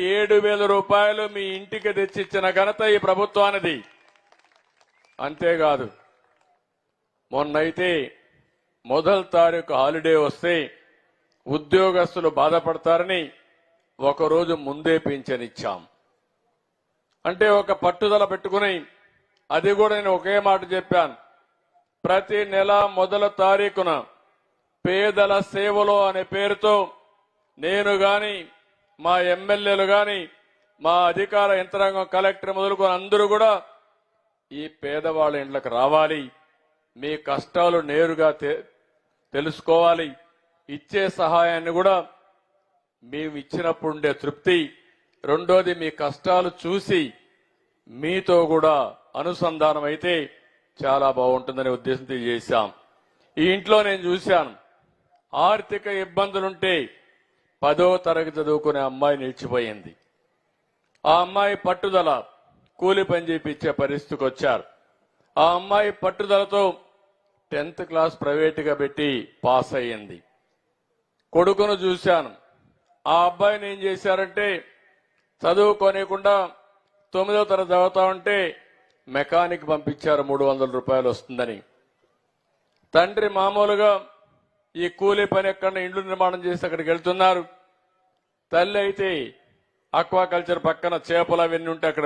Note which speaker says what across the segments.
Speaker 1: 7,000 రూపాయలు మీ ఇంటికి తెచ్చిచ్చిన ఘనత ఈ ప్రభుత్వానిది. అంతేకాదు మొన్నైతే మొదటి తారీఖు హాలిడే వస్తే ఉద్యోగస్తులు బాధపడతారని ఒకరోజు ముందే పింఛన్ ఇచ్చాం. అంటే ఒక పట్టుదల పెట్టుకుని, అది కూడా నేను ఒకే మాట చెప్పాను, ప్రతి నెల మొదటి తారీఖున పేదల సేవలో అనే పేరుతో నేను గాని, మా ఎమ్మెల్యేలు గాని, మా అధికార యంత్రాంగం కలెక్టర్ మొదలుకొని అందరూ కూడా ఈ పేదవాళ్ళ ఇంట్లోకి రావాలి, మీ కష్టాలు నేరుగా తెలుసుకోవాలి, ఇచ్చే సహాయాన్ని కూడా మేము ఇచ్చినప్పుడు ఉండే తృప్తి, రెండోది మీ కష్టాలు చూసి మీతో కూడా అనుసంధానం అయితే చాలా బాగుంటుందనే ఉద్దేశంతో చేశాం. ఈ ఇంట్లో నేను చూశాను, ఆర్థిక ఇబ్బందులుంటే 10వ తరగతి చదువుకునే అమ్మాయి నిలిచిపోయింది. ఆ అమ్మాయి పట్టుదల కూలి పని చేయించే పరిస్థితికి వచ్చారు. ఆ అమ్మాయి పట్టుదలతో 10th క్లాస్ ప్రైవేటుగా పెట్టి పాస్ అయ్యింది. కొడుకును చూశాను, ఆ అబ్బాయిని ఏం చేశారంటే చదువుకోనికుండా 9వ తరగతి చదువుతా ఉంటే మెకానిక్ పంపించారు, 300 రూపాయలు వస్తుందని. తండ్రి మామూలుగా ఈ కూలీ పని ఎక్కడ ఇండ్లు నిర్మాణం చేసి అక్కడికి వెళ్తున్నారు. తల్లి అయితే అక్వాకల్చర్ పక్కన చేపలు అవన్నీ ఉంటే అక్కడ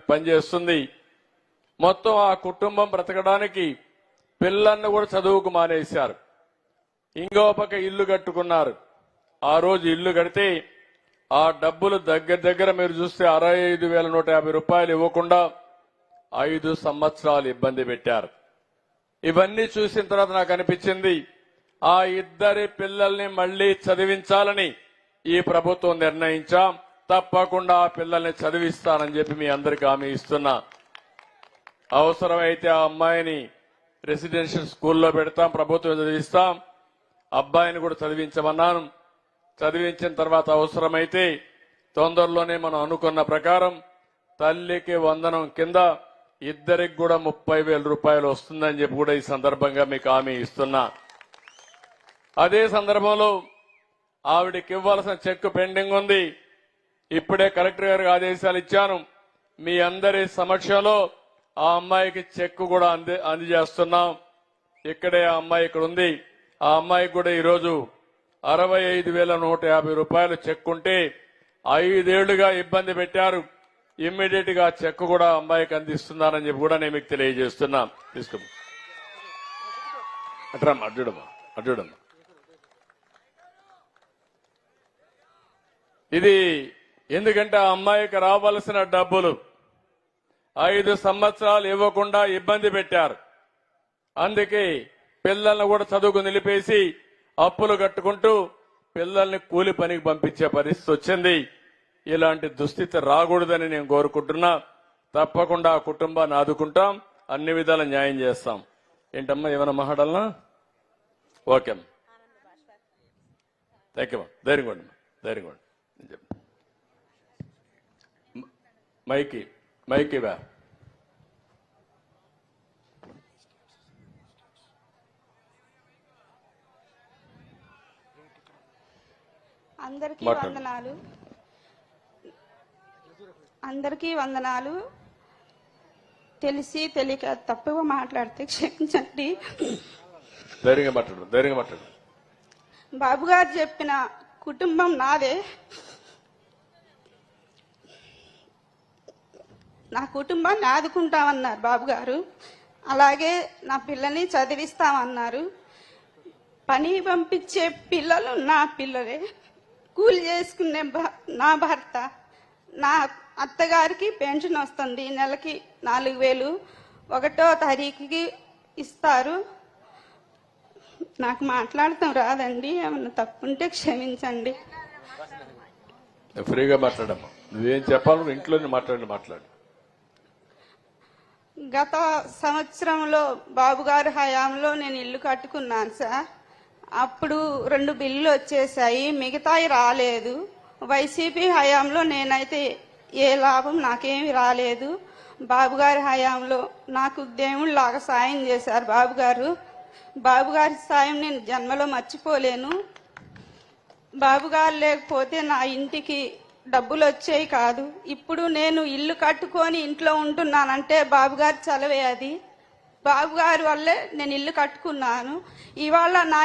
Speaker 1: పనిచేస్తుంది. మొత్తం ఆ కుటుంబం బ్రతకడానికి పిల్లలను కూడా చదువుకు మానేశారు. ఇంకో పక్క ఇల్లు కట్టుకున్నారు. ఆ రోజు ఇల్లు కడితే ఆ డబ్బులు దగ్గర మీరు చూస్తే 65,150 రూపాయలు ఇవ్వకుండా 5 సంవత్సరాలు ఇబ్బంది పెట్టారు. ఇవన్నీ చూసిన తర్వాత నాకు అనిపించింది, ఆ ఇద్దరి పిల్లల్ని మళ్లీ చదివించాలని ఈ ప్రభుత్వం నిర్ణయించాం. తప్పకుండా ఆ పిల్లల్ని చదివిస్తానని చెప్పి మీ అందరికీ హామీ ఇస్తున్నా. అవసరమైతే ఆ అమ్మాయిని రెసిడెన్షియల్ స్కూల్లో పెడతాం, ప్రభుత్వం చదివిస్తాం. అబ్బాయిని కూడా చదివించమన్నాను. చదివించిన తర్వాత అవసరమైతే తొందరలోనే మనం అనుకున్న ప్రకారం తల్లికి వందనం కింద ఇద్దరికి కూడా 30,000 రూపాయలు వస్తుందని చెప్పి కూడా ఈ సందర్భంగా మీకు హామీ ఇస్తున్నా. అదే సందర్భంలో ఆవిడకి ఇవ్వాల్సిన చెక్ పెండింగ్ ఉంది. ఇప్పుడే కలెక్టర్ గారికి ఆదేశాలు ఇచ్చాను. మీ అందరి సమక్షంలో ఆ అమ్మాయికి చెక్ కూడా అందజేస్తున్నాం. ఇక్కడే ఆ అమ్మాయి ఇక్కడ ఉంది. ఆ అమ్మాయికి కూడా ఈరోజు 65,150 రూపాయలు చెక్ ఉంటే 5 ఏళ్లుగా ఇబ్బంది పెట్టారు. ఇమ్మీడియట్ గా చెక్ కూడా అమ్మాయికి అందిస్తున్నారని చెప్పి కూడా నేను మీకు తెలియజేస్తున్నా. తీసుకో అడ్డమ్మా. ఇది ఎందుకంటే ఆ అమ్మాయికి రావాల్సిన డబ్బులు 5 సంవత్సరాలు ఇవ్వకుండా ఇబ్బంది పెట్టారు. అందుకే పిల్లల్ని కూడా చదువుకు నిలిపేసి అప్పులు కట్టుకుంటూ పిల్లల్ని కూలి పనికి పంపించే పరిస్థితి వచ్చింది. ఇలాంటి దుస్థితి రాకూడదని నేను కోరుకుంటున్నా. తప్పకుండా ఆ కుటుంబాన్ని ఆదుకుంటాం, అన్ని విధాల న్యాయం చేస్తాం. ఏంటమ్మా ఏమైనా మాట్లాడాలనా? ఓకే అమ్మా, థ్యాంక్ యూ. ధైర్యంగా మైకి బా.
Speaker 2: అందరికీ వందనాలు. తెలిసి తెలియక తప్పుగా మాట్లాడితే క్షమించండి.
Speaker 1: ధైర్యంగా మాట్లాడు.
Speaker 2: బాబు గారు చెప్పిన కుటుంబం నాదే. నా కుటుంబాన్ని ఆదుకుంటామన్నారు బాబు గారు. అలాగే నా పిల్లల్ని చదివిస్తామన్నారు. పని పంపించే పిల్లలు నా పిల్లలే. కూలి చేసుకునే నా భర్త. నా అత్తగారికి పెన్షన్ వస్తుంది, నెలకి 4,000 1వ తారీఖుకి ఇస్తారు. నాకు మాట్లాడతాం రాదండి, ఏమన్నా తప్పుంటే క్షమించండి.
Speaker 1: ఫ్రీగా మాట్లాడమ్మా, నువ్వేం చెప్పాలి ఇంట్లోనే మాట్లాడు.
Speaker 2: గత సంవత్సరంలో బాబు గారి హయాంలో నేను ఇల్లు కట్టుకున్నాను సార్. అప్పుడు 2 బిల్లులు వచ్చేసాయి, మిగతాయి రాలేదు. వైసీపీ హయాంలో నేనైతే ఏ లాభం నాకేమి రాలేదు. బాబు గారి హయాంలో నాకు దేవుళ్ళలాగా సాయం చేశారు బాబు గారు. బాబు గారి సాయం నేను జన్మలో మర్చిపోలేను. బాబు గారు లేకపోతే నా ఇంటికి డబ్బులు వచ్చేవి కాదు. ఇప్పుడు నేను ఇల్లు కట్టుకొని ఇంట్లో ఉంటున్నానంటే బాబు గారి చలవే అది. బాబు గారి వల్లే నేను ఇల్లు కట్టుకున్నాను. ఇవాళ నా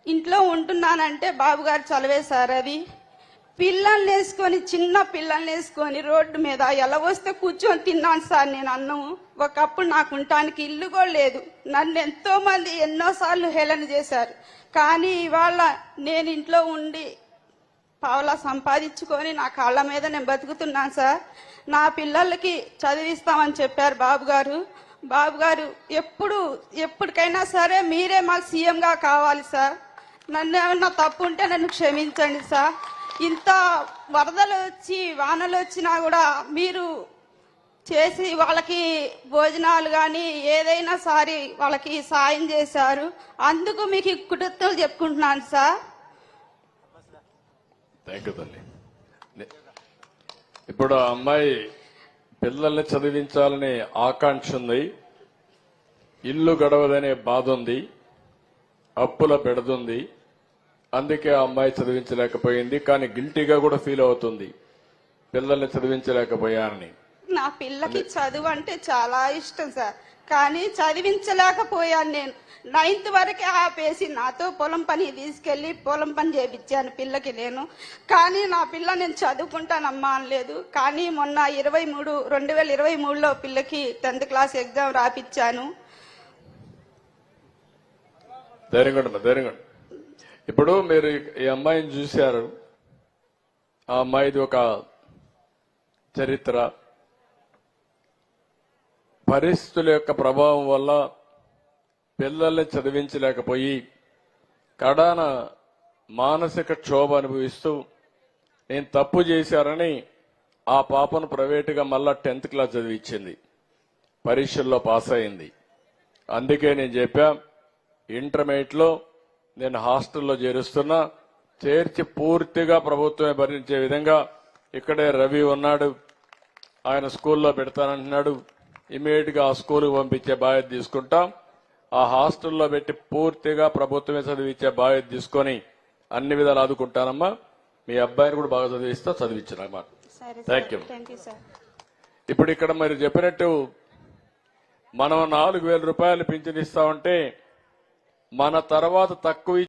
Speaker 2: ఇంట్లో ఉంటున్నానంటే బాబు గారి చలవే సార్ అది. పిల్లల్ని వేసుకొని, చిన్న పిల్లల్ని వేసుకొని రోడ్డు మీద ఎలా వస్తే కూర్చొని తిన్నాను సార్ నేను అన్నం. ఒకప్పుడు నాకు ఉండటానికి ఇల్లు కూడా లేదు. నన్ను ఎంతో మంది ఎన్నోసార్లు హేళన చేశారు. కానీ ఇవాళ నేను ఇంట్లో ఉండి పావలా సంపాదించుకొని నా కాళ్ళ మీద నేను బతుకుతున్నాను సార్. నా పిల్లలకి చదివిస్తామని చెప్పారు బాబు గారు. బాబు గారు ఎప్పటికైనా సరే మీరే మాకు సీఎంగా కావాలి సార్. నన్ను ఏమన్నా తప్పు ఉంటే నన్ను క్షమించండి సార్. ఇంత వరదలు వచ్చి వానలు వచ్చినా కూడా మీరు చేసి వాళ్ళకి భోజనాలు కానీ ఏదైనా సరే వాళ్ళకి సాయం చేశారు. అందుకు మీకు కృతజ్ఞతలు చెప్పుకుంటున్నాను సార్.
Speaker 1: థ్యాంక్ యూ తల్లి. ఇప్పుడు ఆ అమ్మాయి పిల్లల్ని చదివించాలనే ఆకాంక్ష ఉంది, ఇల్లు గడవదనే బాధ ఉంది, అప్పుల పెడుతుంది. అందుకే ఆ అమ్మాయి చదివించలేకపోయింది. కానీ గిల్టీగా కూడా ఫీల్ అవుతుంది, పిల్లల్ని చదివించలేకపోయానని.
Speaker 2: నా పిల్లకి చదువు అంటే చాలా ఇష్టం సార్, కానీ చదివించలేకపోయాను. నేను 9th వరకే ఆపేసి నాతో పొలం పని తీసుకెళ్లి పొలం పని చేయించాను పిల్లకి నేను. కానీ నా పిల్ల నేను చదువుకుంటానమ్మా అనలేదు. కానీ మొన్న 2023లో పిల్లకి 10th క్లాస్ ఎగ్జామ్ రాపిచ్చాను.
Speaker 1: ధైర్యంగా ఇప్పుడు మీరు ఈ అమ్మాయిని చూశారు. ఆ అమ్మాయిది ఒక చరిత్ర. పరిస్థితుల యొక్క ప్రభావం వల్ల పిల్లల్ని చదివించలేకపోయి కడాన మానసిక క్షోభ అనుభవిస్తూ నేను తప్పు చేశారని ఆ పాపను ప్రైవేటుగా మళ్ళా 10th క్లాస్ చదివించింది. పరీక్షల్లో పాస్ అయింది. అందుకే నేను చెప్పా, ఇంటర్మీడియట్లో నేను హాస్టల్లో చేరుస్తున్నా, చేర్చి పూర్తిగా ప్రభుత్వమే భరించే విధంగా ఇక్కడే రవి ఉన్నాడు, ఆయన స్కూల్లో పెడతానంటున్నాడు. ఇమీడియట్ గా ఆ స్కూల్కి పంపించే బాధ్యత తీసుకుంటాం. ఆ హాస్టల్లో పెట్టి పూర్తిగా ప్రభుత్వమే చదివించే బాధ్యత తీసుకొని అన్ని విధాలు ఆదుకుంటానమ్మా. మీ అబ్బాయిని కూడా బాగా చదివించానమ్మా. Thank you. ఇప్పుడు ఇక్కడ మీరు చెప్పినట్టు మనం 4,000 రూపాయలు పింఛన్ ఇస్తామంటే మన తర్వాత తక్కువ